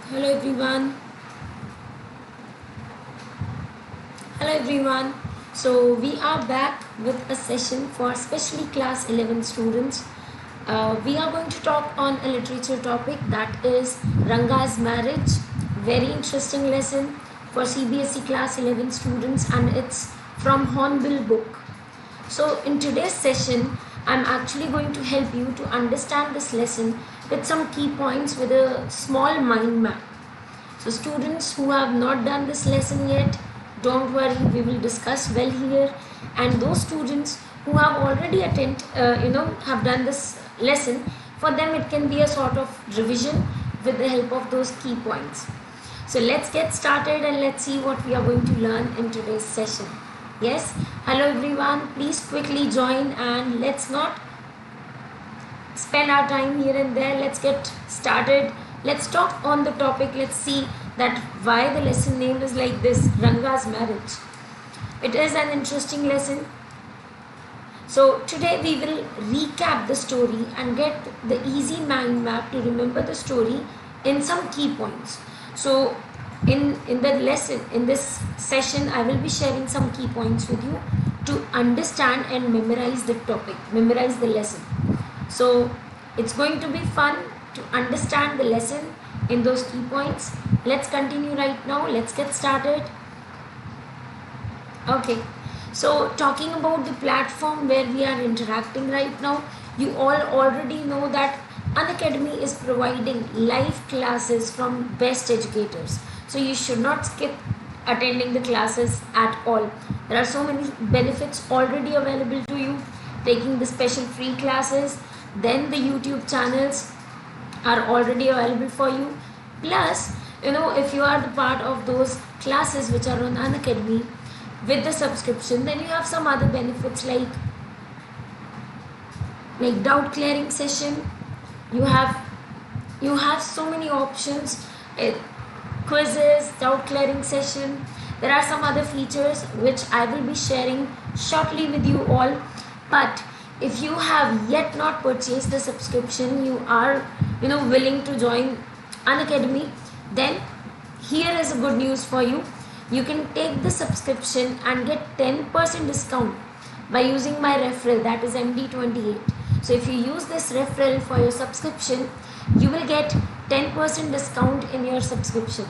Hello everyone. Hello everyone. So we are back with a session for especially class 11 students. We are going to talk on a literature topic that is Ranga's Marriage. Very interesting lesson for CBSE class 11 students, and it's from Hornbill book. So in today's session, I'm actually going to help you to understand this lesson with some key points with a small mind map. So students who have not done this lesson yet, don't worry, we will discuss well here. And those students who have already have done this lesson, for them it can be a sort of revision with the help of those key points. So let's get started and let's see what we are going to learn in today's session. Yes, hello everyone, please quickly join and let's not spend our time here and there. Let's get started. Let's talk on the topic. Let's see that why the lesson name is like this, Ranga's Marriage. It is an interesting lesson. So today we will recap the story and get the easy mind map to remember the story in some key points. So in the lesson, in this session, I will be sharing some key points with you to understand and memorize the topic, memorize the lesson. So it's going to be fun to understand the lesson in those key points. Let's continue right now. Let's get started. Okay, so talking about the platform where we are interacting right now, you all already know that Unacademy is providing live classes from best educators. So you should not skip attending the classes at all. There are so many benefits already available to you taking the special free classes. Then the YouTube channels are already available for you. Plus, if you are the part of those classes which are on Unacademy with the subscription, then you have some other benefits like doubt clearing session. You have so many options. Quizzes, doubt clearing session. There are some other features which I will be sharing shortly with you all. But if you have yet not purchased the subscription, you are willing to join Unacademy, then here is a good news for you. You can take the subscription and get 10% discount by using my referral, that is MD28. So if you use this referral for your subscription, you will get 10% discount in your subscription.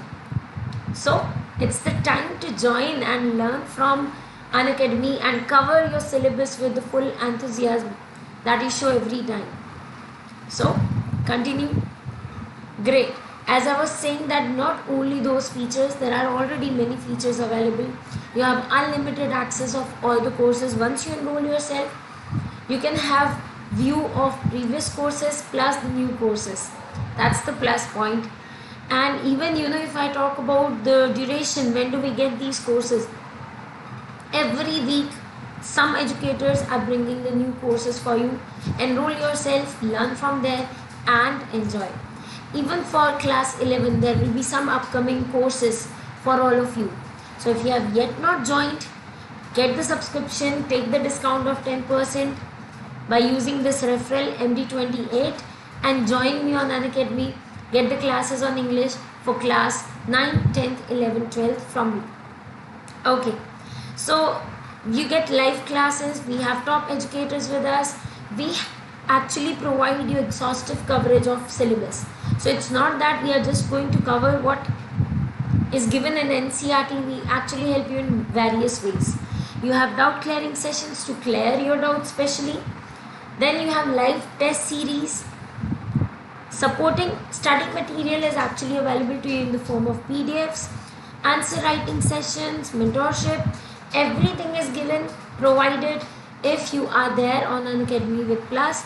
So it's the time to join and learn from Unacademy and cover your syllabus with the full enthusiasm that you show every time. So continue. Great. As I was saying that not only those features, there are already many features available. You have unlimited access of all the courses. Once you enroll yourself, you can have view of previous courses plus the new courses. That's the plus point. And even if I talk about the duration, when do we get these courses? Every week some educators are bringing the new courses for you. Enroll yourself, learn from there and enjoy. Even for class 11 there will be some upcoming courses for all of you. So if you have yet not joined, get the subscription, take the discount of 10% by using this referral MD28 and join me on Unacademy. Get the classes on English for class 9, 10th, 11th, 12th from me. Okay, so you get live classes. We have top educators with us. We actually provide you exhaustive coverage of syllabus. So it's not that we are just going to cover what is given in NCERT. We actually help you in various ways. You have doubt clearing sessions to clear your doubts specially. Then you have live test series. Supporting study material is actually available to you in the form of PDFs. Answer writing sessions, mentorship, everything is given, provided if you are there on Unacademy with Plus.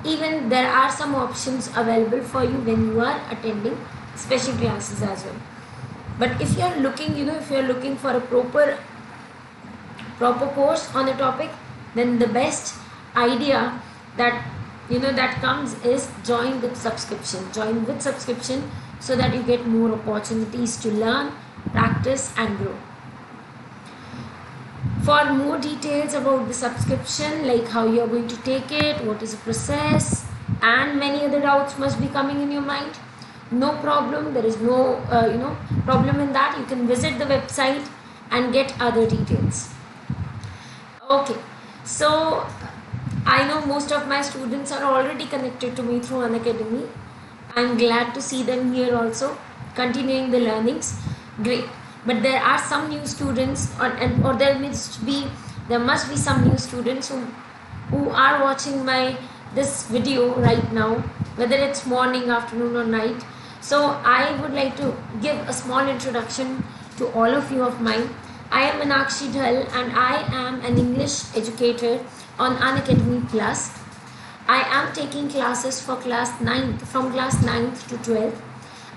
Even there are some options available for you when you are attending special classes as well. But if you are looking, if you are looking for a proper course on a topic, then the best idea that that comes is join with subscription. Join with subscription so that you get more opportunities to learn, practice and grow. For more details about the subscription, like how you are going to take it, what is the process, and many other doubts must be coming in your mind, no problem. There is no problem in that. You can visit the website and get other details. Okay, so I know most of my students are already connected to me through Unacademy. I'm glad to see them here also, continuing the learnings. Great. But there are some new students, or there must be some new students who are watching this video right now, whether it's morning, afternoon, or night. So I would like to give a small introduction to all of you of mine. I am Meenakshi Dhal and I am an English educator on Unacademy Plus. I am taking classes for from class 9th to 12th.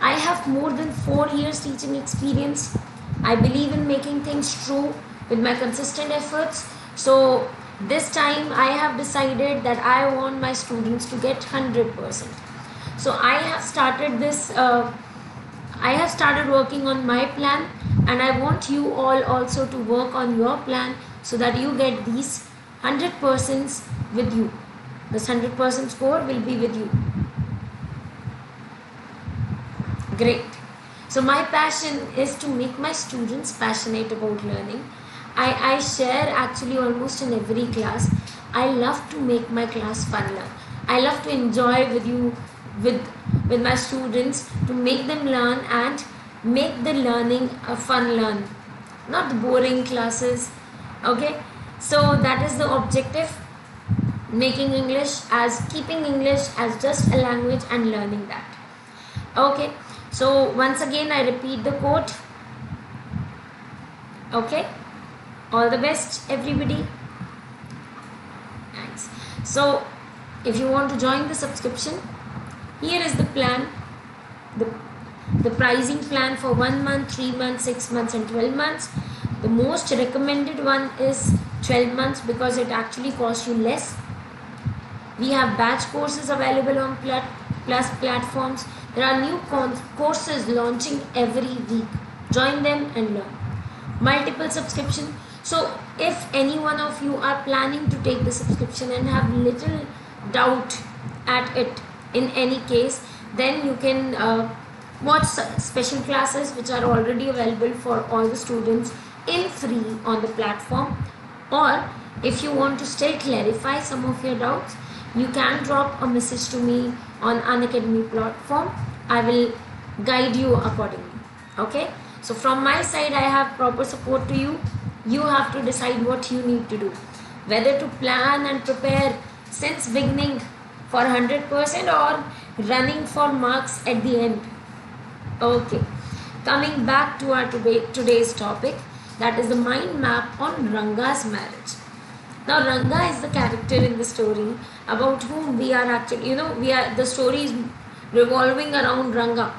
I have more than 4 years teaching experience. I believe in making things true with my consistent efforts. So this time I have decided that I want my students to get 100%. So I have started working on my plan, and I want you all also to work on your plan so that you get these 100% with you. This 100% score will be with you. Great. So my passion is to make my students passionate about learning. I share actually almost in every class. I love to make my class fun. I love to enjoy with my students, to make them learn and make the learning a fun learn, not the boring classes. Okay, so that is the objective, keeping English as just a language and learning that. Okay, so once again I repeat the quote. Okay, all the best everybody. Thanks. So if you want to join the subscription, here is the plan, the pricing plan for 1 month, 3 months, 6 months and 12 months. The most recommended one is 12 months because it actually costs you less. We have batch courses available on Plus platforms. There are new courses launching every week. Join them and learn. Multiple subscription. So if any one of you are planning to take the subscription and have little doubt at it in any case, then you can watch special classes which are already available for all the students in free on the platform. Or if you want to still clarify some of your doubts, you can drop a message to me on Unacademy platform. I will guide you accordingly. Okay, so from my side I have proper support to you. You have to decide what you need to do, whether to plan and prepare since beginning for 100% or running for marks at the end. Okay, coming back to our today's topic, that is the mind map on Ranga's marriage. Now Ranga is the character in the story about whom we are actually, the story is revolving around Ranga.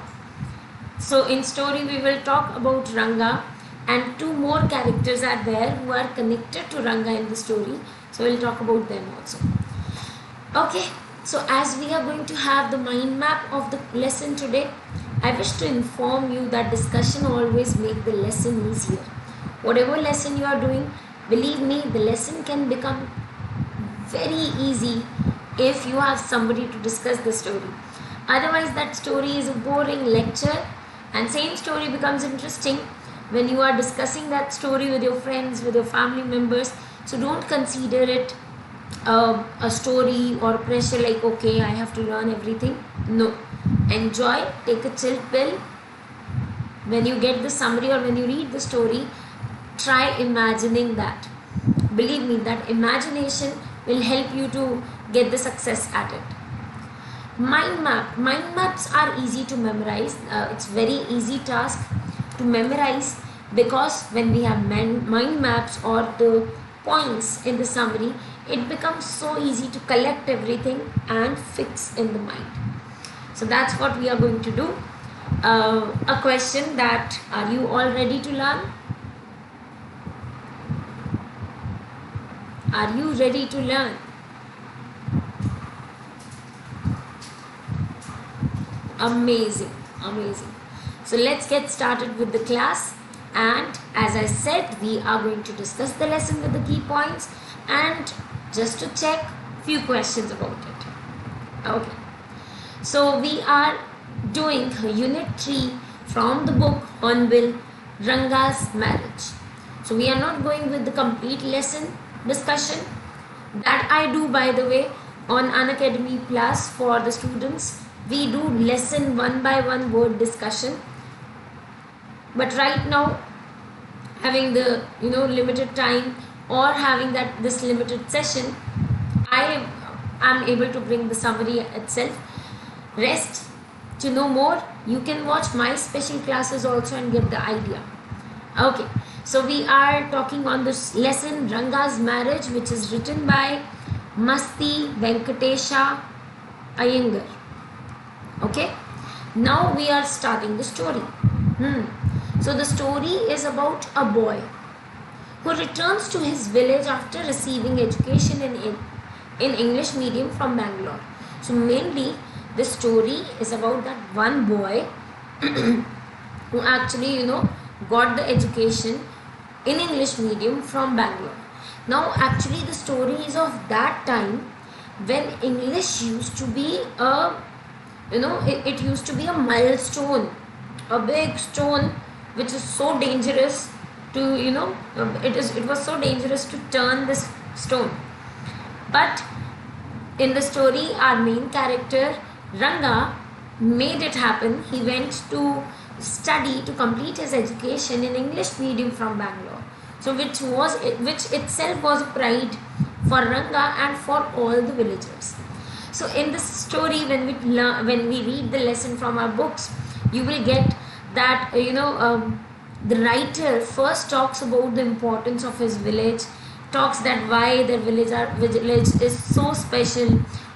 So in story we will talk about Ranga, and 2 more characters are there who are connected to Ranga in the story. So we'll talk about them also. Okay, so as we are going to have the mind map of the lesson today, I wish to inform you that discussion always makes the lesson easier. Whatever lesson you are doing, believe me, the lesson can become very easy if you have somebody to discuss the story. Otherwise that story is a boring lecture, and same story becomes interesting when you are discussing that story with your friends, with your family members. So don't consider it a story or pressure like, okay, I have to learn everything. No, enjoy, take a chill pill. When you get the summary or when you read the story, try imagining that. Believe me, that imagination will help you to get the success at it. Mind maps are easy to memorize. It's very easy task to memorize, because when we have mind maps or the points in the summary, it becomes so easy to collect everything and fix in the mind. So that's what we are going to do. A question that, are you all ready to learn? Are you ready to learn? Amazing. So let's get started with the class. And as I said, we are going to discuss the lesson with the key points and just to check few questions about it. Okay, so we are doing unit 3 from the book Hornbill, Ranga's Marriage. So we are not going with the complete lesson discussion. That I do, by the way, on Unacademy Plus for the students. We do lesson one by one word discussion. But right now, having the limited time or having that this limited session, I am able to bring the summary itself. Rest, to know more, you can watch my special classes also and get the idea. Okay, so we are talking on this lesson Ranga's Marriage, which is written by Masti Venkatesha Iyengar. Okay, now we are starting the story. So the story is about a boy who returns to his village after receiving education in English medium from Bangalore. So mainly the story is about that one boy who actually got the education in English medium from Bangalore. Now actually the story is of that time when English used to be a it used to be a milestone, a big stone which is so dangerous to it was so dangerous to turn this stone. But in the story, our main character Ranga made it happen. He went to study to complete his education in English medium from Bangalore. So which itself was a pride for Ranga and for all the villagers. So in this story, when we read the lesson from our books, you will get that the writer first talks about the importance of his village, talks that why their village is so special,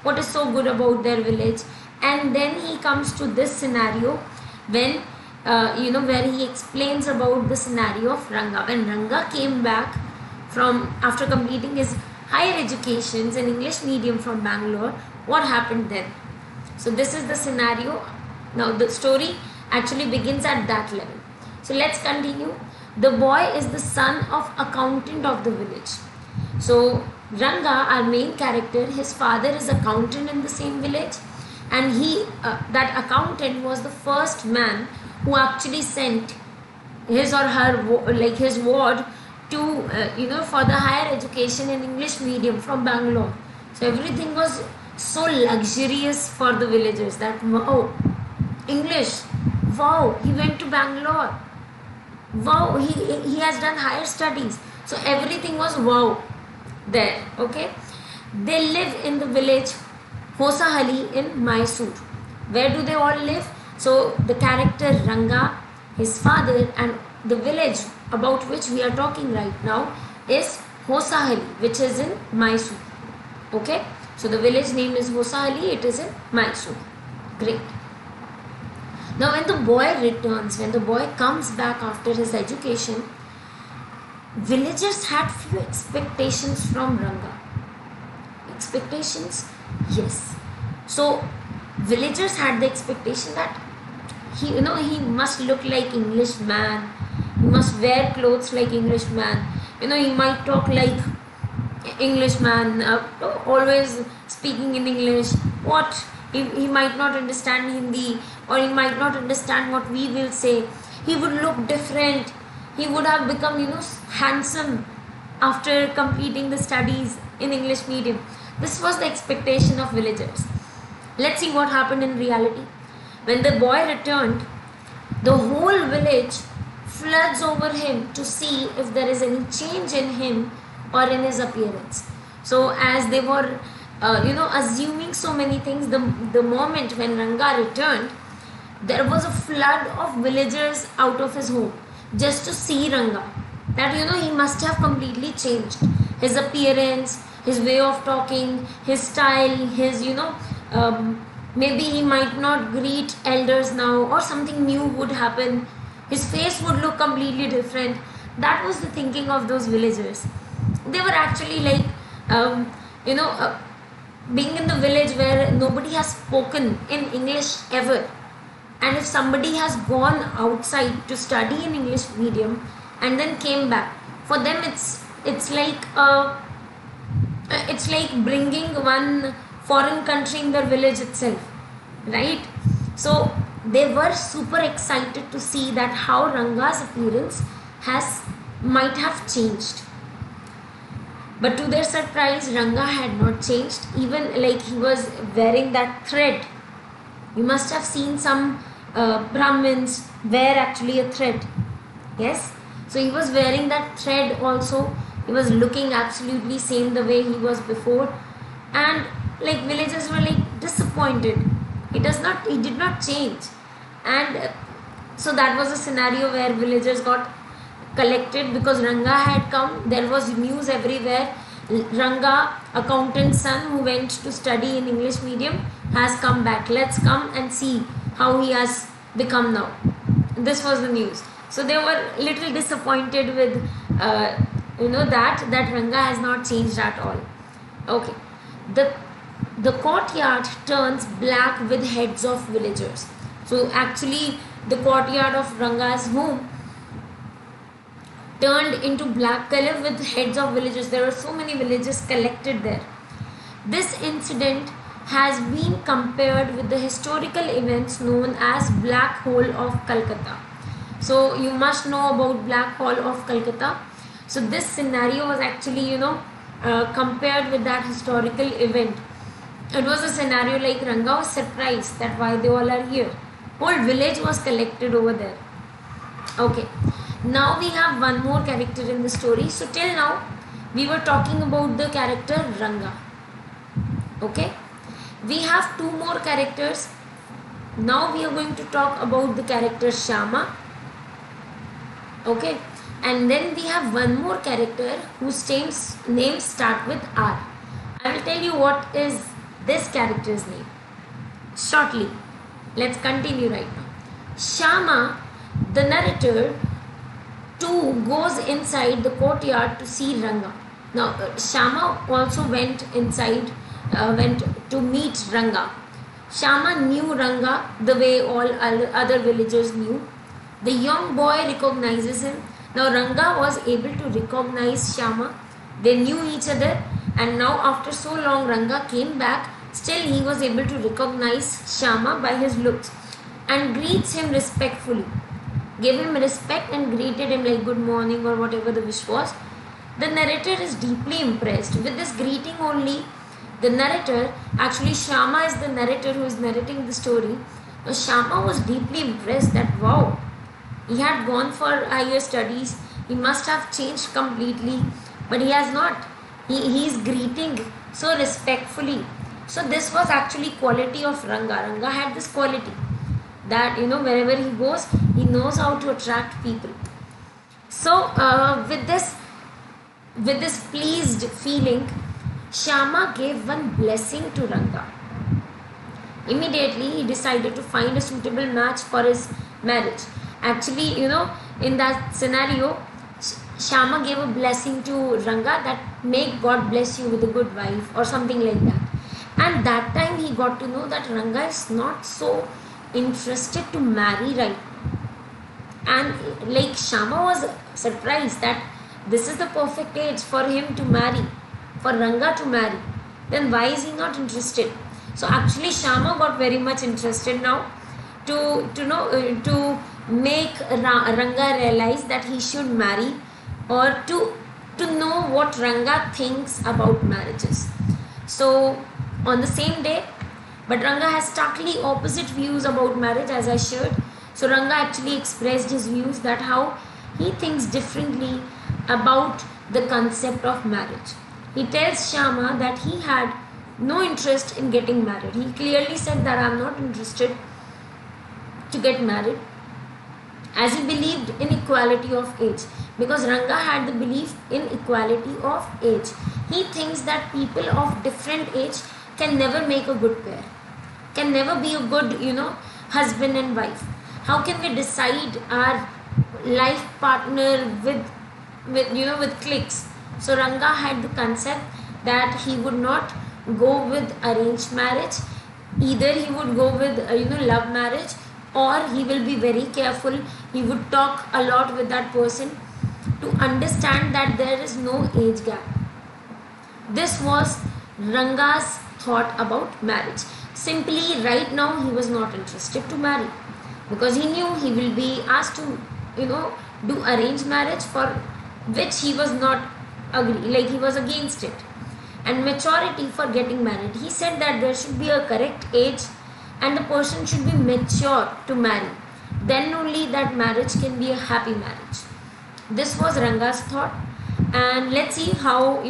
what is so good about their village, and then he comes to this scenario when where he explains about the scenario of Ranga. When Ranga came back from after completing his higher educations in English medium from Bangalore, what happened then? So this is the scenario. Now the story actually begins at that level. So let's continue. The boy is the son of accountant of the village. So Ranga, our main character, his father is accountant in the same village, and he that accountant was the first man who actually sent his or her his ward to for the higher education in English medium from Bangalore. So everything was so luxurious for the villagers that wow, English, wow, he went to Bangalore, wow, he has done higher studies. So everything was wow there. Okay, they live in the village Hosahalli in Mysore. Where do they all live? So the character Ranga, his father, and the village about which we are talking right now is Hosahalli, which is in Mysore. Okay, so the village name is Hosahalli, it is in Mysore. Great. Now when the boy returns, when the boy comes back after his education, villagers had few expectations from Ranga. Expectations? Yes. So villagers had the expectation that he must look like English man, he must wear clothes like English man, he might talk like English man, always speaking in English. What? He might not understand Hindi, or he might not understand what we will say. He would look different. He would have become handsome after completing the studies in English medium. This was the expectation of villagers. Let's see what happened in reality. When the boy returned, the whole village floods over him to see if there is any change in him or in his appearance. So as they were assuming so many things, the moment when Ranga returned, there was a flood of villagers out of his home just to see Ranga. That he must have completely changed his appearance, his way of talking, his style, his maybe he might not greet elders now, or something new would happen. His face would look completely different. That was the thinking of those villagers. They were actually like being in the village where nobody has spoken in English ever, and if somebody has gone outside to study in English medium and then came back, for them it's like bringing one foreign country in their village itself, right? So they were super excited to see that how Ranga's appearance has might have changed. But to their surprise, Ranga had not changed. Even like he was wearing that thread. You must have seen some Brahmins wear actually a thread. Yes. So he was wearing that thread also. He was looking absolutely same the way he was before, and like villagers were like disappointed. He did not change, and so that was a scenario where villagers got collected because Ranga had come. There was news everywhere. Ranga, accountant's son who went to study in English medium, has come back. Let's come and see how he has become now. This was the news. So they were little disappointed with, that Ranga has not changed at all. Okay, the courtyard turns black with heads of villagers. So actually, the courtyard of Ranga's home turned into black color with heads of villagers. There were so many villages collected there. This incident has been compared with the historical events known as Black Hole of Calcutta. So you must know about Black Hole of Calcutta. So this scenario was actually compared with that historical event. It was a scenario like Ranga was surprised that why they all are here. Whole village was collected over there. Okay. Now we have one more character in the story. So till now we were talking about the character Ranga. Okay. We have two more characters. Now we are going to talk about the character Shama. Okay. And then we have one more character whose name start with R. I will tell you what is this character's name shortly. Let's continue right now. Shama, the narrator, too goes inside the courtyard to see Ranga. Now Shama also went inside, went to meet Ranga. Shama knew Ranga the way all other villagers knew. The young boy recognizes him. Now Ranga was able to recognize Shama. They knew each other, and now after so long Ranga came back. Still he was able to recognize Shama by his looks and greets him respectfully. Gave him respect and greeted him like good morning or whatever the wish was. The narrator is deeply impressed with this greeting only. The narrator, actually Shama is the narrator who is narrating the story. But Shama was deeply impressed that wow, he had gone for higher studies. He must have changed completely, but he has not. He is greeting so respectfully. So this was actually quality of Ranga. Ranga had this quality that wherever he goes, he knows how to attract people. So with this pleased feeling, Shama gave one blessing to Ranga. Immediately he decided to find a suitable match for his marriage. Actually, in that scenario, Shama gave a blessing to Ranga that may God bless you with a good wife or something like that. And that time he got to know that Ranga is not so interested to marry right now. And like Shama was surprised that this is the perfect age for him to marry, for Ranga to marry. Then why is he not interested? So actually Shama got very much interested now to make Ranga realize that he should marry, or to know what Ranga thinks about marriages. So on the same day, but Ranga has starkly opposite views about marriage, as I shared. So Ranga actually expressed his views that how he thinks differently about the concept of marriage. He tells Shama that he had no interest in getting married. He clearly said that I am not interested to get married, as he believed in equality of age, because Ranga had the belief in equality of age. He thinks that people of different age can never make a good pair, can never be a good husband and wife. How can we decide our life partner with clicks? So Ranga had the concept that he would not go with arranged marriage. Either he would go with love marriage, or he will be very careful. He would talk a lot with that person to understand that there is no age gap. This was Ranga's thought about marriage. Simply, right now, he was not interested to marry because he knew he will be asked to, you know, do arranged marriage, for which he was not agree, like he was against it. And maturity for getting married. He said that there should be a correct age and the person should be mature to marry. Then only that marriage can be a happy marriage. This was Ranga's thought, and let's see how,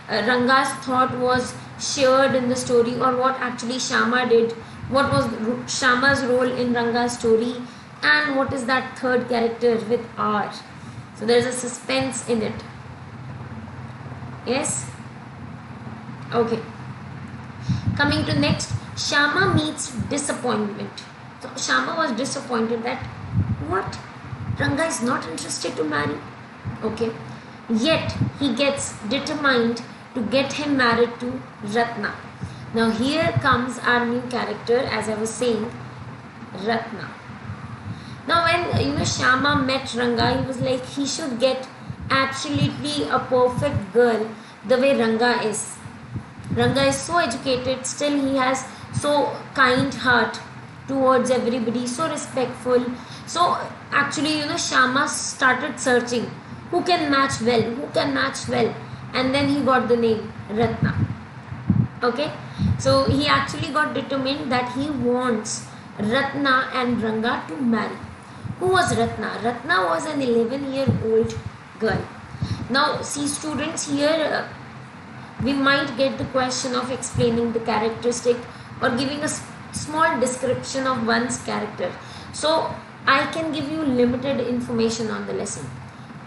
Ranga's thought was shared in the story, or what actually Shama did, what was Shama's role in Ranga's story, and what is that third character with R. So there's a suspense in it. Yes? Okay. Coming to next, Shama meets disappointment. So Shama was disappointed that what? Ranga is not interested to marry. Okay. Yet he gets determined to get him married to Ratna. Now here comes our new character, as I was saying, Ratna. Now when Shama met Ranga, he was like he should get absolutely a perfect girl the way Ranga is. Ranga is so educated, still he has so kind heart towards everybody, so respectful. So actually, Shama started searching who can match well, and then he got the name Ratna. Okay, so he actually got determined that he wants Ratna and Ranga to marry. Who was Ratna? Ratna was an 11-year-old girl. Now, see students, here we might get the question of explaining the characteristic or giving a small description of one's character. So I can give you limited information on the lesson.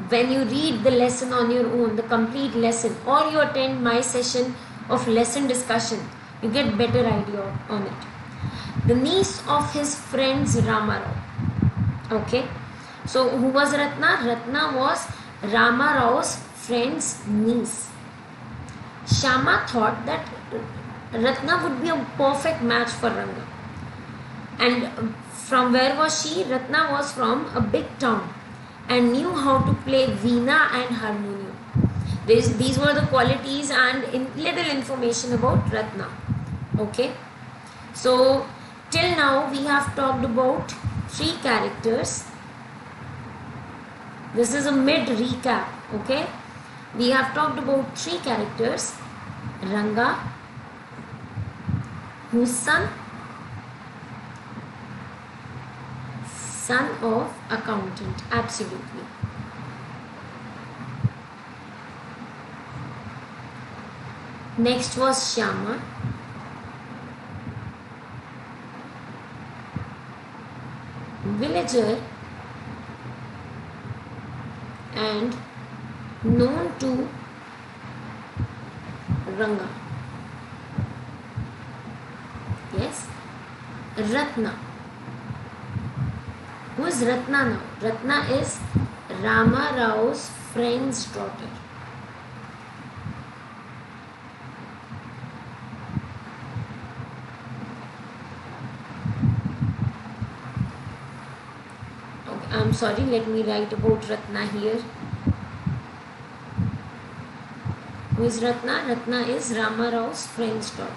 When you read the lesson on your own, the complete lesson, or you attend my session of lesson discussion, you get better idea on it. The niece of his friends Ramarao. Okay, so who was Ratna? Ratna was Ramarao's friend's niece. Shama thought that Ratna would be a perfect match for Ranga. And from where was she? Ratna was from a big town and knew how to play veena and harmonium. These were the qualities and little information about Ratna. Okay. So till now we have talked about 3 characters. This is a mid recap. Okay. We have talked about 3 characters. Ranga, whose son of accountant, absolutely. Next was Shama, villager and known to Ranga. Yes. Ratna. Who is Ratna now? Ratna is Rama Rao's friend's daughter. Okay, I'm sorry, let me write about Ratna here. Who is Ratna? Ratna is Rama Rao's friend's daughter.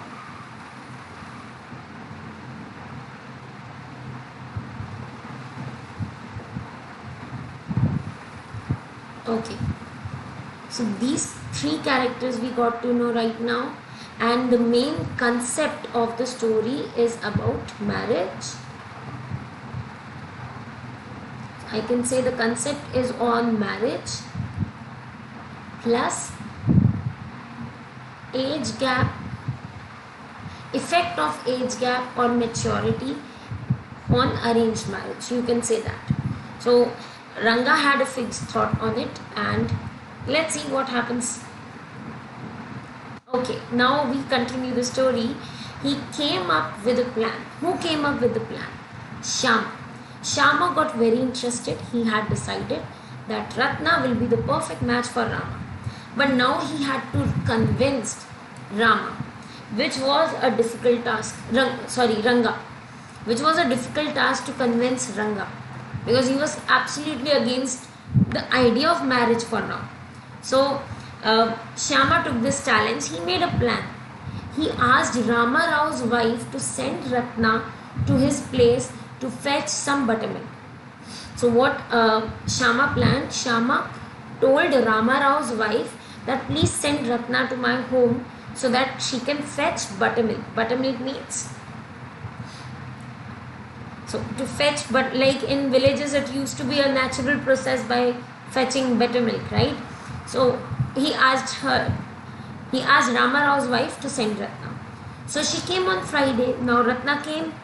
Okay, so these 3 characters we got to know right now, and the main concept of the story is about marriage. I can say the concept is on marriage plus age gap, effect of age gap or maturity on arranged marriage. You can say that. So Ranga had a fixed thought on it, and let's see what happens. Okay, now we continue the story. He came up with a plan. Who came up with the plan? Shama. Shama got very interested. He had decided that Ratna will be the perfect match for Rama. But now he had to convince Rama, which was a difficult task. Ranga, which was a difficult task to convince Ranga, because he was absolutely against the idea of marriage for now. So Shama took this challenge. He made a plan. he asked Rama Rao's wife to send Ratna to his place to fetch some buttermilk. So what Shama planned, Shama told Rama Rao's wife that please send Ratna to my home so that she can fetch buttermilk. Buttermilk means, so to fetch, but like in villages it used to be a natural process by fetching buttermilk, right? So he asked Rama Rao's wife to send Ratna. So she came on Friday. Now Ratna came.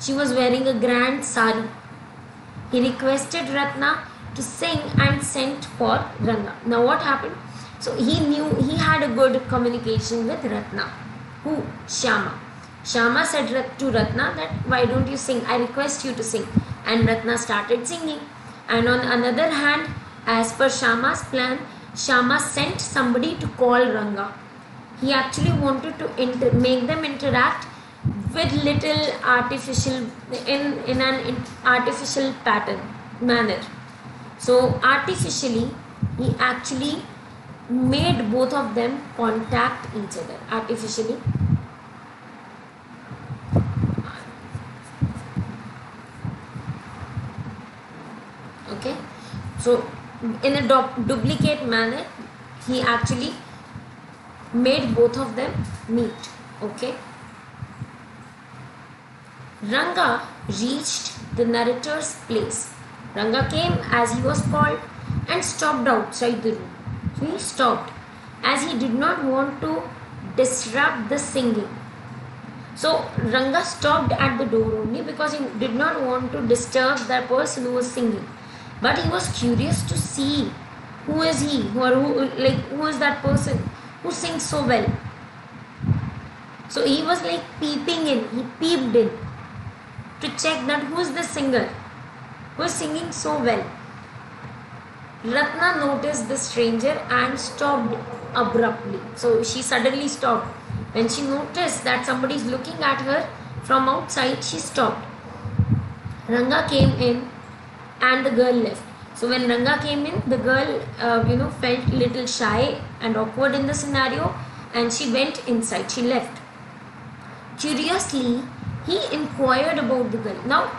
She was wearing a grand sari. He requested Ratna to sing and sent for Ranga. Now what happened? So he knew, he had a good communication with Ratna. Who? Shama. Shama said to Ratna that why don't you sing? I request you to sing. And Ratna started singing. And on another hand, as per Shama's plan, Shama sent somebody to call Ranga. He actually wanted to make them interact with little artificial, in an artificial pattern manner. So artificially he actually made both of them contact each other artificially. Okay, so in a duplicate manner he actually made both of them meet. Okay, Ranga reached the narrator's place. Ranga came as he was called and stopped outside the room. So he stopped as he did not want to disrupt the singing. So Ranga stopped at the door only because he did not want to disturb the person who was singing. But he was curious to see who is he, or who is that person who sings so well. So he was like peeping in, he peeped in to check that who is the singer who is singing so well. Ratna noticed the stranger and stopped abruptly. So she suddenly stopped. When she noticed that somebody is looking at her from outside, she stopped. Ranga came in and the girl left. So when Ranga came in, the girl felt a little shy and awkward in the scenario, and she went inside. She left. Curiously, he inquired about the girl. Now,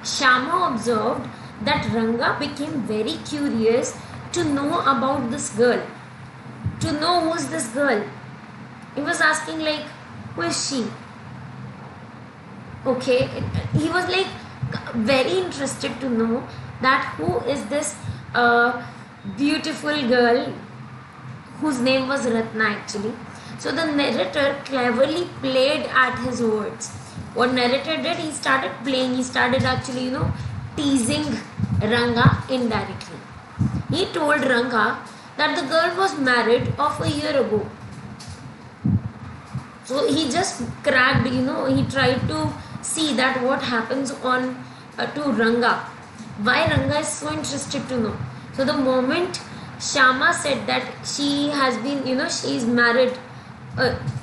Shama observed that Ranga became very curious to know about this girl, to know who is this girl. He was asking like, who is she? Okay, he was like very interested to know that who is this beautiful girl whose name was Ratna actually. So the narrator cleverly played at his words. What narrator did, he started playing, he started actually teasing Ranga indirectly. He told Ranga that the girl was married of a year ago. So he just cracked, he tried to see that what happens on to Ranga. Why Ranga is so interested to know. So the moment Shama said that she has been, she is married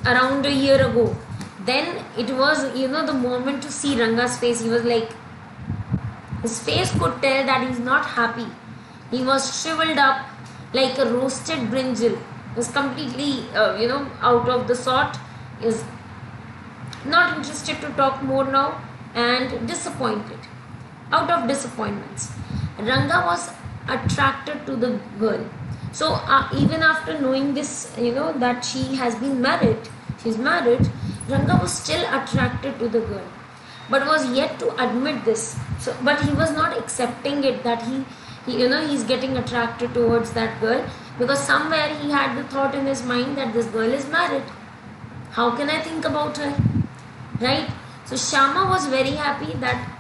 around a year ago, then it was, the moment to see Ranga's face. He was like, his face could tell that he's not happy. He was shriveled up like a roasted brinjal. He was completely, out of the sort. Is not interested to talk more now and disappointed. Out of disappointments, Ranga was attracted to the girl. So even after knowing this, that she has been married, she's married, Ranga was still attracted to the girl, but was yet to admit this. So, but he was not accepting it that he's getting attracted towards that girl, because somewhere he had the thought in his mind that this girl is married. How can I think about her? Right? So Shama was very happy that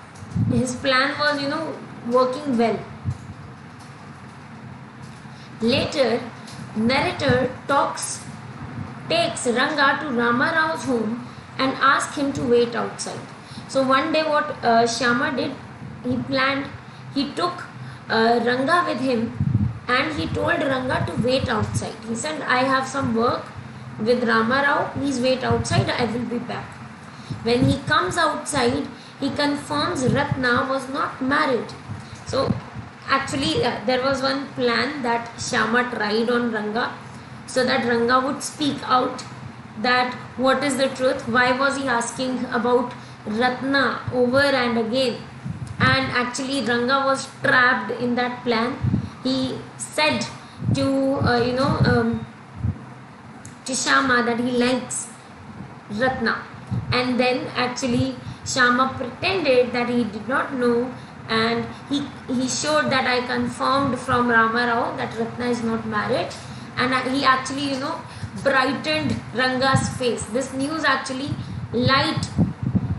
his plan was, working well. Later, narrator takes Ranga to Rama Rao's home and asks him to wait outside. So one day what Shama did, he took Ranga with him and he told Ranga to wait outside. He said, I have some work with Rama Rao, please wait outside, I will be back. When he comes outside, he confirms Ratna was not married. So actually there was one plan that Shama tried on Ranga so that Ranga would speak out that what is the truth, why was he asking about Ratna over and again. And actually Ranga was trapped in that plan. He said to to Shyama that he likes Ratna, and then actually Shyama pretended that he did not know, and he showed that I confirmed from Rama Rao that Ratna is not married, and he actually brightened Ranga's face. This news actually light,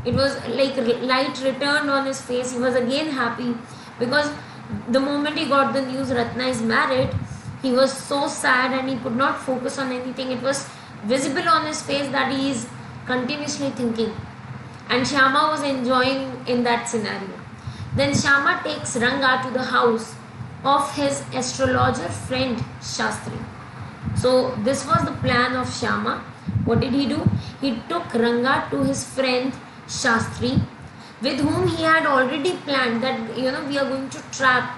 it was like light returned on his face. He was again happy, because the moment he got the news Ratna is married, he was so sad and he could not focus on anything. It was visible on his face that he is continuously thinking, and Shyama was enjoying in that scenario. Then Shyama takes Ranga to the house of his astrologer friend Shastri. So this was the plan of Shyama. What did he do? He took Ranga to his friend Shastri, with whom he had already planned that we are going to trap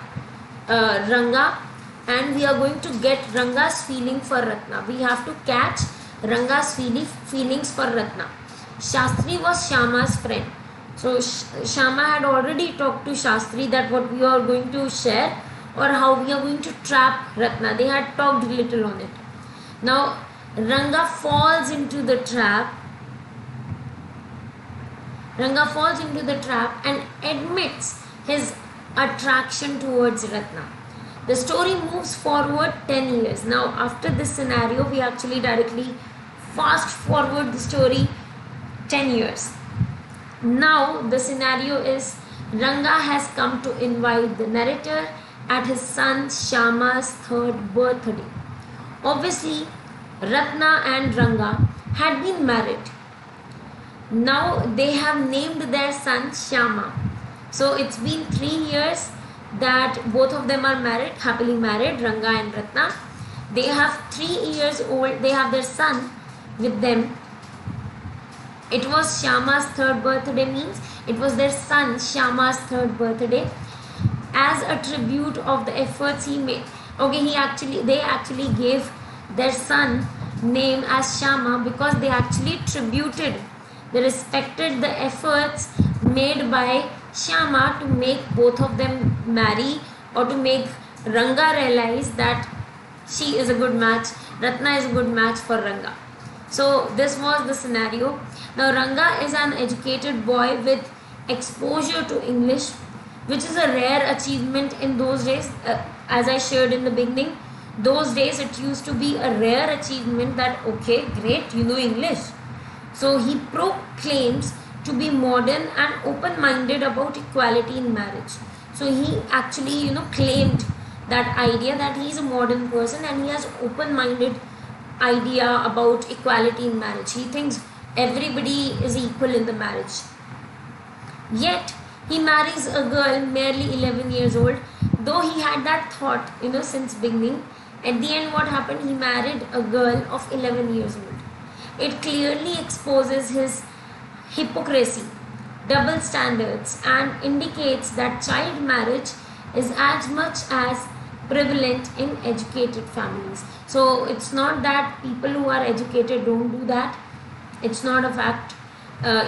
Ranga, and we are going to get Ranga's feeling for Ratna. We have to catch Ranga's feelings for Ratna. Shastri was Shyama's friend. So Shyama had already talked to Shastri that what we are going to share, or how we are going to trap Ratna. They had talked a little on it. Now Ranga falls into the trap. Ranga falls into the trap and admits his attraction towards Ratna. The story moves forward 10 years. Now after this scenario, we actually directly fast forward the story 10 years. Now the scenario is Ranga has come to invite the narrator at his son Shyama's third birthday. Obviously, Ratna and Ranga had been married. Now they have named their son Shyama. So it's been 3 years that both of them are married, happily married, Ranga and Ratna. They have 3 years old, they have their son with them. It was Shyama's third birthday, means it was their son Shyama's third birthday. As a tribute of the efforts he made. Okay, they actually gave their son name as Shyama because they actually they respected the efforts made by Shyama to make both of them marry, or to make Ranga realize that she is a good match, Ratna is a good match for Ranga. So this was the scenario. Now Ranga is an educated boy with exposure to English, which is a rare achievement in those days. As I shared in the beginning, those days it used to be a rare achievement that, okay, great, you know English. So he proclaims to be modern and open-minded about equality in marriage. So he actually, claimed that idea that he is a modern person and he has open-minded idea about equality in marriage. He thinks everybody is equal in the marriage. Yet he marries a girl merely 11 years old, though he had that thought, since beginning. At the end, what happened? He married a girl of 11 years old. It clearly exposes his hypocrisy, double standards, and indicates that child marriage is as much as prevalent in educated families. So it's not that people who are educated don't do that. It's not a fact.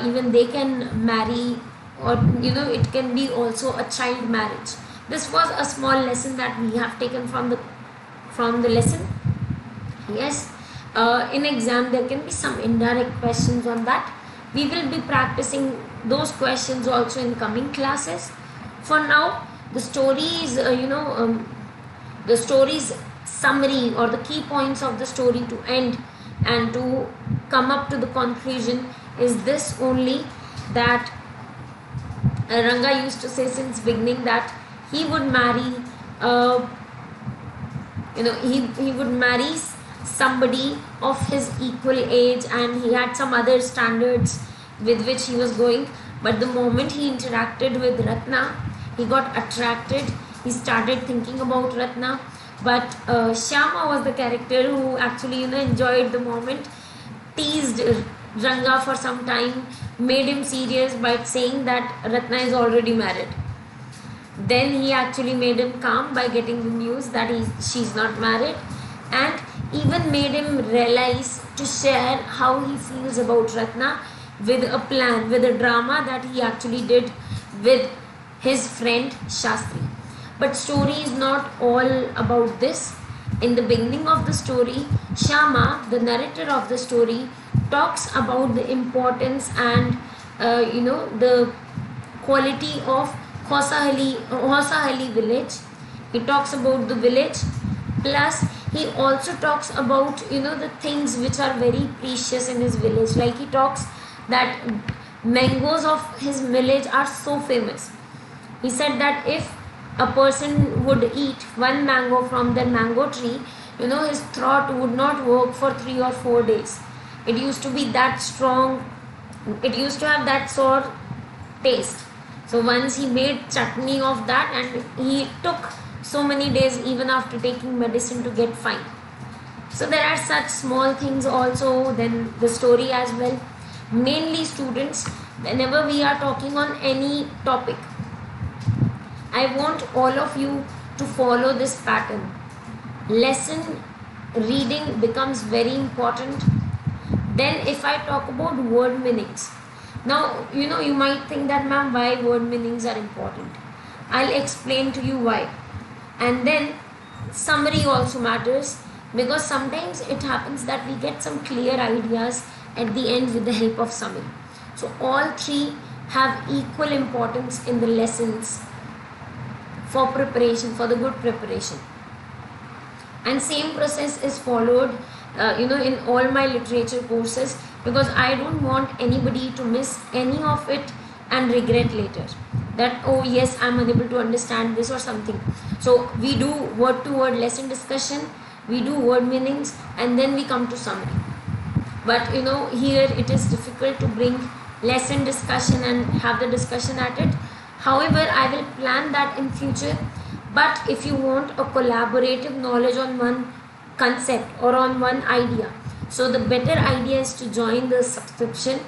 Even they can marry, or it can be also a child marriage. This was a small lesson that we have taken from the lesson. Yes, in exam there can be some indirect questions on that. We will be practicing those questions also in coming classes. For now, the story's the story's summary, or the key points of the story to end and to come up to the conclusion, is this only, that Ranga used to say since beginning that he would marry he would marry somebody of his equal age, and he had some other standards with which he was going. But the moment he interacted with Ratna, he got attracted, he started thinking about Ratna. But Shyama was the character who actually enjoyed the moment, teased Ranga for some time, made him serious by saying that Ratna is already married. Then he actually made him calm by getting the news that she's not married, and even made him realize to share how he feels about Ratna with a plan, with a drama that he actually did with his friend Shastri. But story is not all about this. In the beginning of the story, Shama, the narrator of the story, talks about the importance and the quality of Hosahali village. He talks about the village, plus he also talks about the things which are very precious in his village. Like he talks that mangoes of his village are so famous. He said that if a person would eat one mango from the mango tree, his throat would not work for 3 or 4 days. It used to be that strong, it used to have that sour taste. So once he made chutney of that, and he took so many days even after taking medicine to get fine. So there are such small things also, then the story as well. Mainly students, whenever we are talking on any topic, I want all of you to follow this pattern. Lesson reading becomes very important. Then if I talk about word meanings, now you might think that, ma'am, why word meanings are important? I'll explain to you why. And then summary also matters, because sometimes it happens that we get some clear ideas at the end with the help of summary. So all three have equal importance in the lessons for preparation, for the good preparation. And same process is followed in all my literature courses, because I don't want anybody to miss any of it and regret later that, oh yes, I'm unable to understand this or something. So we do word to word lesson discussion, we do word meanings, and then we come to summary. But here it is difficult to bring lesson discussion and have the discussion at it. However, I will plan that in future. But if you want a collaborative knowledge on one concept or on one idea, so the better idea is to join the subscription,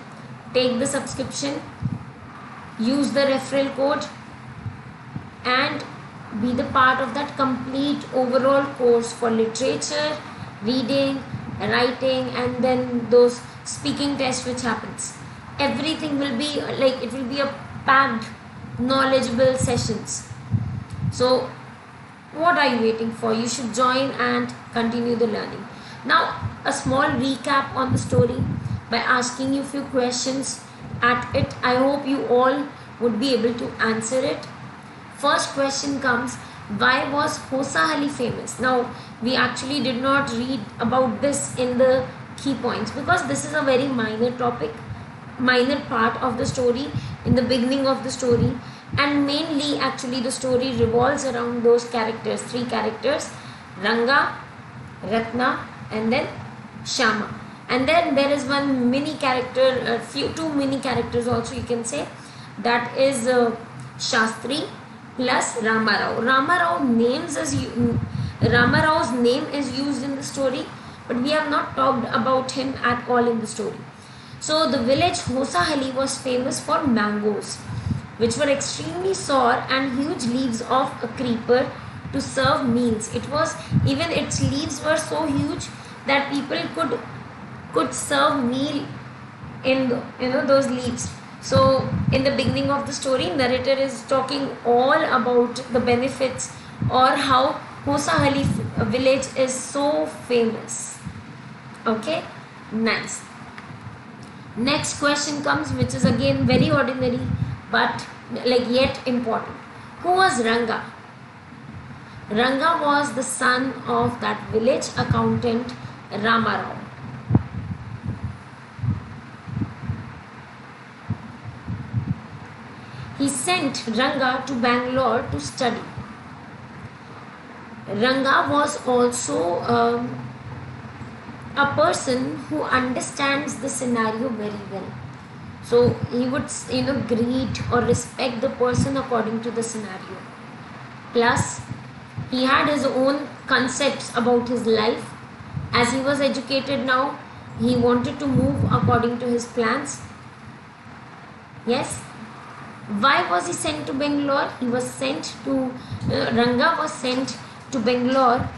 take the subscription, use the referral code, and be the part of that complete overall course for literature, reading, writing, and then those speaking tests which happens. Everything will be like, it will be a packed knowledgeable sessions. So what are you waiting for? You should join and continue the learning. Now a small recap on the story by asking you few questions at it. I hope you all would be able to answer it. First question comes, why was Hosahali famous? Now we actually did not read about this in the key points, because this is a very minor topic, minor part of the story in the beginning of the story, and mainly actually the story revolves around those characters, three characters, Ranga, Ratna, and then Shama. And then there is one mini character, two mini characters also you can say, that is Shastri plus Ramarao. Ramarao's name is used in the story, but we have not talked about him at all in the story. So the village Hosahali was famous for mangoes, which were extremely sour, and huge leaves of a creeper to serve meals. It was, even its leaves were so huge that people could serve meal in those leaves. So in the beginning of the story, narrator is talking all about the benefits, or how Hosahali village is so famous. Okay, nice. Next question comes, which is again very ordinary but like yet important. Who was Ranga? Ranga was the son of that village accountant Ramarao. He sent Ranga to Bangalore to study. Ranga was also a person who understands the scenario very well. So he would greet or respect the person according to the scenario. Plus he had his own concepts about his life. As he was educated now, he wanted to move according to his plans. Yes. Why was he sent to Bangalore? He was sent to Ranga was sent to Bangalore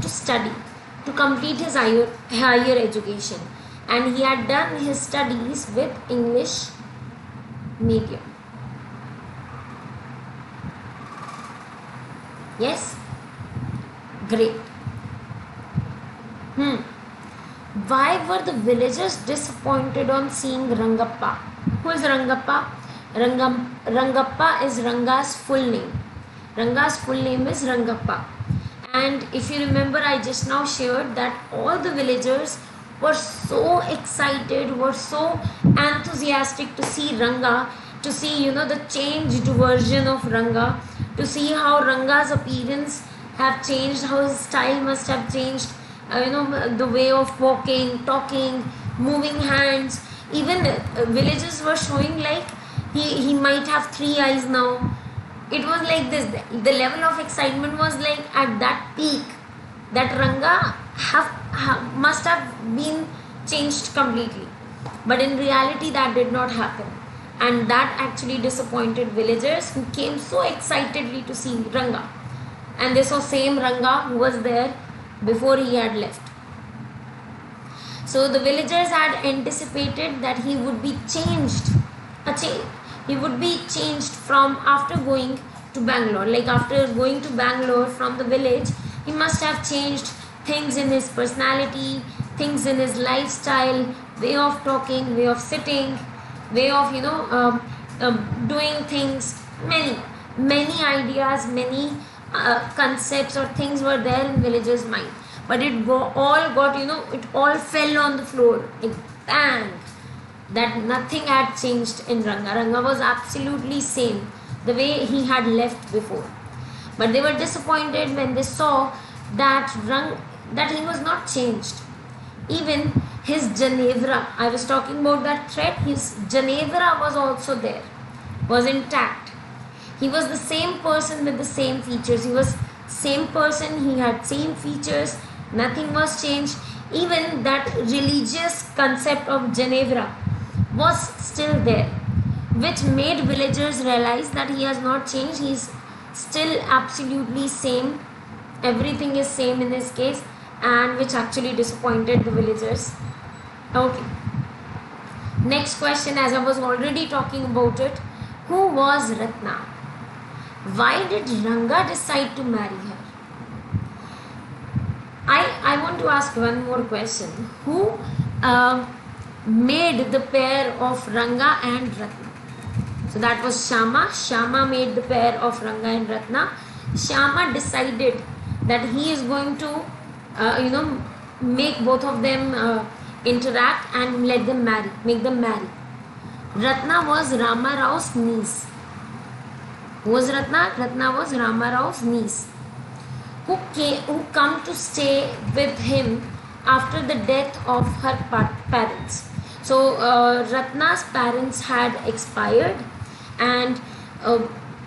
to study, to complete his higher education, and he had done his studies with English medium. Yes? Great. Why were the villagers disappointed on seeing Rangappa? Who is Rangappa? Rangappa is Ranga's full name. Ranga's full name is Rangappa. And if you remember, I just now shared that all the villagers were so excited, were so enthusiastic to see Ranga, to see, the changed version of Ranga, to see how Ranga's appearance have changed, how his style must have changed, the way of walking, talking, moving hands. Even villagers were showing like he might have 3 eyes now. It was like this. The level of excitement was like at that peak, that Ranga must have been changed completely. But in reality, that did not happen. And that actually disappointed villagers who came so excitedly to see Ranga. And they saw same Ranga who was there before he had left. So the villagers had anticipated that he would be changed. He would be changed from after going to Bangalore. Like after going to Bangalore from the village, he must have changed things in his personality, things in his lifestyle, way of talking, way of sitting, way of doing things. Many ideas, many concepts or things were there in villagers' mind, but it all fell on the floor like bang, that nothing had changed in Ranga. Ranga was absolutely same the way he had left before. But they were disappointed when they saw that he was not changed. Even his Ginevra, I was talking about that thread, his Ginevra was also there, was intact. He was the same person with the same features. He was same person, he had same features, nothing was changed. Even that religious concept of Ginevra was still there, which made villagers realize that he has not changed. He is still absolutely same. Everything is same in his case, and which actually disappointed the villagers. Okay. Next question, as I was already talking about it, who was Ratna? Why did Ranga decide to marry her? I want to ask one more question. Who made the pair of Ranga and Ratna? So that was Shama. Shama made the pair of Ranga and Ratna. Shama decided that he is going to make both of them interact and make them marry. Ratna was Rama Rao's niece. Who was Ratna? Ratna was Rama Rao's niece, who come to stay with him after the death of her parents. So Ratna's parents had expired, and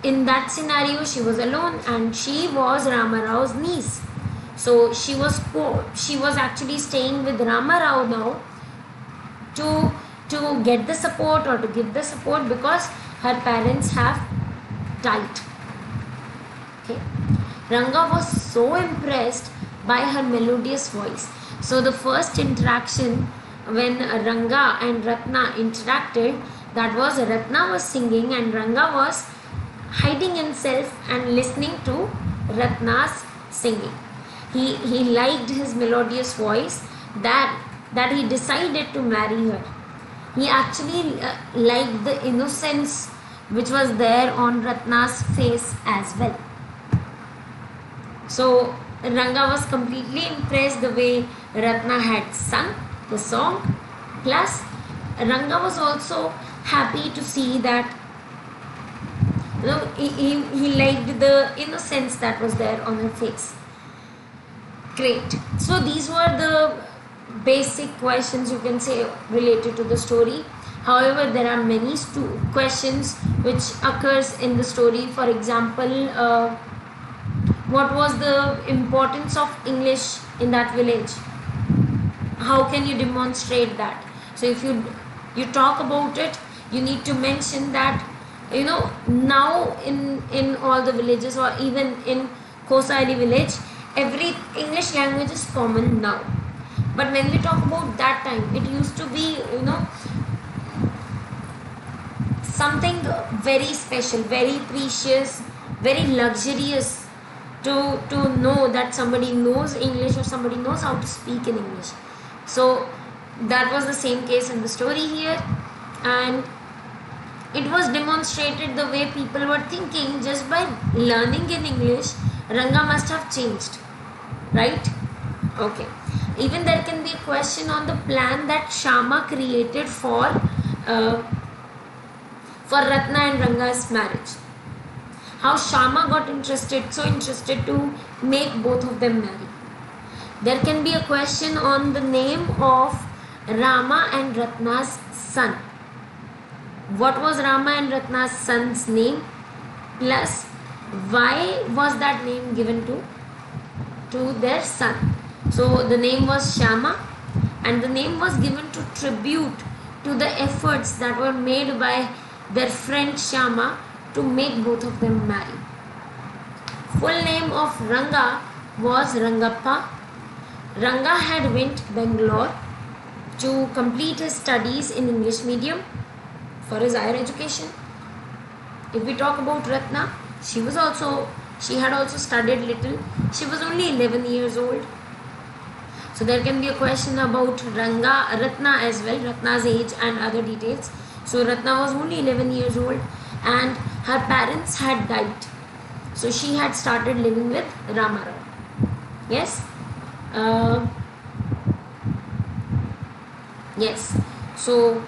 in that scenario she was alone, and she was Rama Rao's niece. So she was actually staying with Rama Rao now to get the support or to give the support, because her parents have died. Okay. Ranga was so impressed by her melodious voice. So the first interaction when Ranga and Ratna interacted, that was Ratna was singing and Ranga was hiding himself and listening to Ratna's singing. He liked his melodious voice, that he decided to marry her. He actually liked the innocence which was there on Ratna's face as well. So Ranga was completely impressed the way Ratna had sung the song. Plus Ranga was also happy to see that he liked the innocence that was there on her face. Great. So these were the basic questions, you can say, related to the story. However, there are many questions which occurs in the story. For example, what was the importance of English in that village? How can you demonstrate that? So if you talk about it, you need to mention that now in all the villages, or even in Kosaili village, every English language is common now. But when we talk about that time, it used to be, something very special, very precious, very luxurious to know that somebody knows English or somebody knows how to speak in English. So that was the same case in the story here, and it was demonstrated the way people were thinking just by learning in English. Ranga must have changed, right? Okay. Even there can be a question on the plan that Shama created uh, for Ratna and Ranga's marriage. How Shama got so interested to make both of them marry. There can be a question on the name of Rama and Ratna's son. What was Rama and Ratna's son's name? Plus, why was that name given to their son? So the name was Shama, and the name was given to tribute to the efforts that were made by their friend Shama to make both of them marry. Full name of Ranga was Rangappa. Ranga had went Bangalore to complete his studies in English medium for his higher education. If we talk about Ratna, she had also studied little. She was only 11 years old. So there can be a question about Ratna as well, Ratna's age and other details. So Ratna was only 11 years old and her parents had died. So she had started living with Ramarao. Yes? Yes. So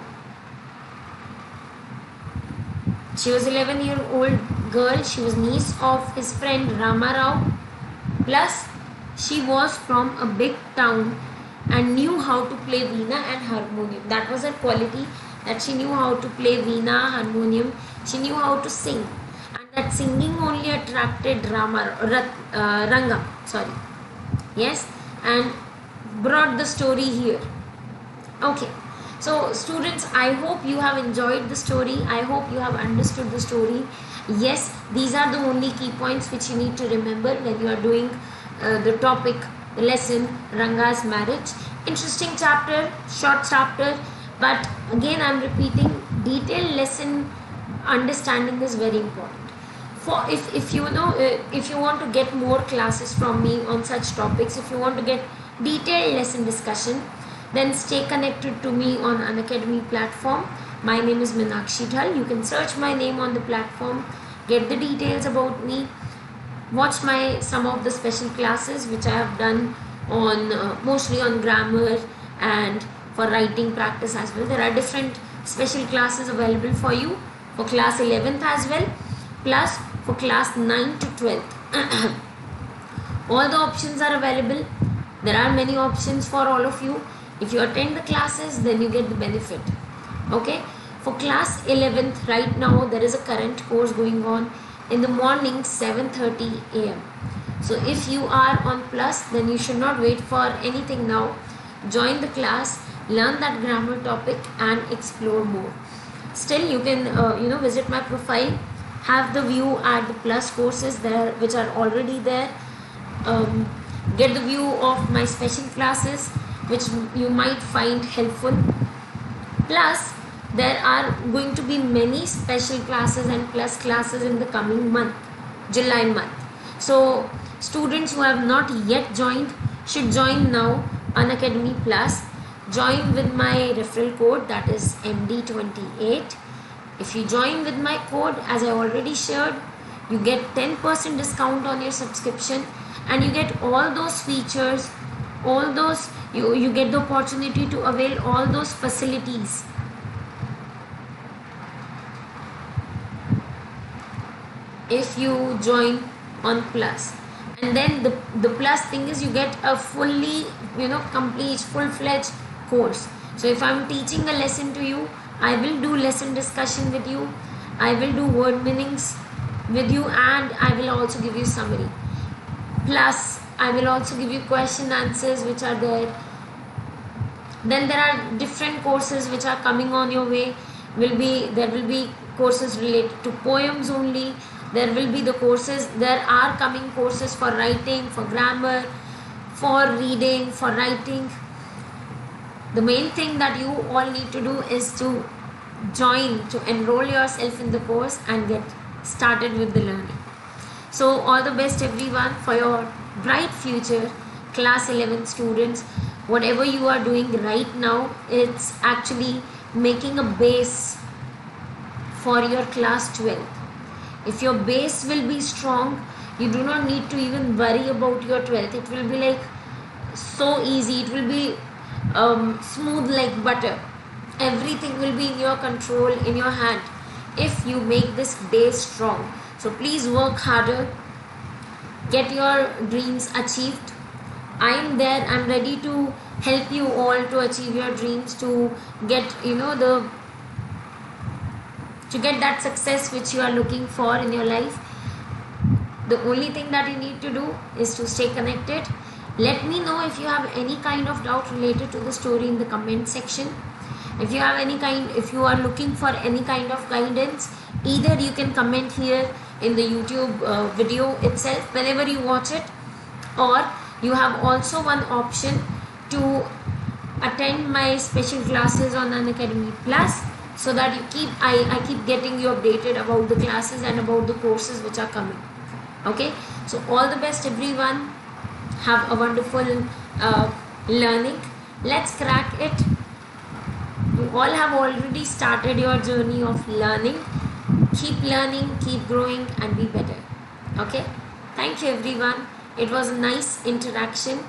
she was 11-year-old girl. She was niece of his friend Ramarao. Plus, she was from a big town and knew how to play veena and harmonium. That was her quality, that she knew how to play veena, harmonium. She knew how to sing, and that singing only attracted Ranga. Yes, and brought the story here. Okay. So students, I hope you have enjoyed the story. I hope you have understood the story. Yes, these are the only key points which you need to remember when you are doing the topic, the lesson, Ranga's marriage. Interesting chapter, short chapter, but again I am repeating, detailed lesson understanding is very important. For if you want to get more classes from me on such topics, if you want to get detailed lesson discussion, then stay connected to me on Unacademy platform. My name is Meenakshi Dhal. You can search my name on the platform, get the details about me, watch some of the special classes which I have done on mostly on grammar and for writing practice as well. There are different special classes available for you for class 11th as well, plus for class 9 to 12th. All the options are available. There are many options for all of you. If you attend the classes, then you get the benefit. Okay, for class 11th, right now there is a current course going on in the morning 7:30 a.m. So if you are on plus, then you should not wait for anything now. Join the class, learn that grammar topic and explore more. Still, you can visit my profile, have the view at the plus courses there which are already there. Get the view of my special classes which you might find helpful. Plus, there are going to be many special classes and plus classes in the coming month, July month. So students who have not yet joined should join now Unacademy Plus. Join with my referral code, that is MD28. If you join with my code, as I already shared, you get 10% discount on your subscription and you get all those features, all those you get the opportunity to avail all those facilities. If you join on plus, and then the plus thing is you get a fully complete full-fledged course. So if I'm teaching a lesson to you, I will do lesson discussion with you, I will do word meanings with you, and I will also give you summary. Plus I will also give you question answers which are there. Then there are different courses which are coming on your way. There will be courses related to poems only, There will be the courses. There are coming courses for writing, for grammar, for reading, for writing. The main thing that you all need to do is to join, to enroll yourself in the course and get started with the learning. So all the best everyone for your bright future, class 11 students. Whatever you are doing right now, it's actually making a base for your class 12. If your base will be strong, you do not need to even worry about your 12th. It will be like so easy. It will be smooth like butter. Everything will be in your control, in your hand, if you make this base strong. So please work harder, get your dreams achieved. I am there. I'm ready to help you all to achieve your dreams, to get to get that success which you are looking for in your life. The only thing that you need to do is to stay connected. Let me know if you have any kind of doubt related to the story in the comment section. If you are looking for any kind of guidance, either you can comment here in the YouTube video itself whenever you watch it, or you have also one option to attend my special classes on Unacademy Plus, so that I keep getting you updated about the classes and about the courses which are coming. Okay, so all the best everyone. Have a wonderful learning. Let's crack it. You all have already started your journey of learning. Keep learning, keep growing, and be better. Okay, thank you everyone. It was a nice interaction.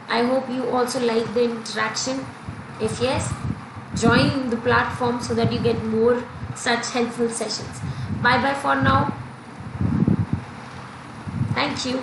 I hope you also like the interaction. If yes, join the platform so that you get more such helpful sessions. Bye bye for now. Thank you.